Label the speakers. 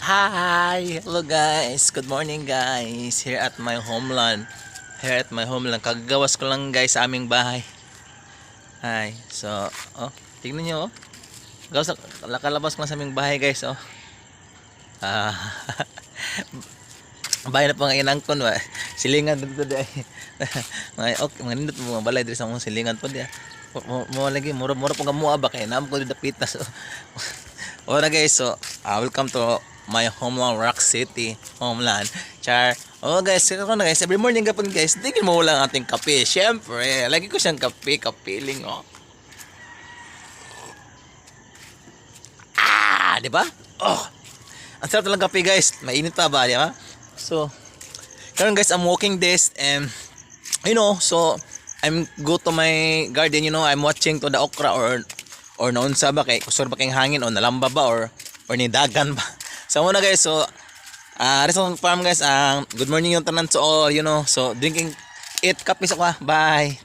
Speaker 1: Hi! Hello guys! Good morning guys! Here at my homeland. Kagawas ko lang guys sa aming bahay. Hi. So, tignan nyo nakalabas ko lang sa aming bahay guys Ah, bahay na pang inangkon ba. Silingan dito di. Mga nindot mga balay dito sa mga silingan po di. Mo lagi mura po gamuha ba kay nam ko dapit na so. Ora guys, welcome to my homeland, Rock City, homeland. Char. Guys, na guys, every morning gapon guys, tingin mo lang ating kape. Syempre, lagi ko siyang kapiling di ba? Ang sarap talagang kape guys. Mainit pa ba, di ba? So, karon guys, I'm walking this and so I'm go to my garden, I'm watching to the okra or noon sa ba kay kusor ba kay hangin o nalamba ba or ni dagan ba. So muna guys, Arizona Farm guys, good morning yung tanan to all, so drinking 8 coffees ako. Bye.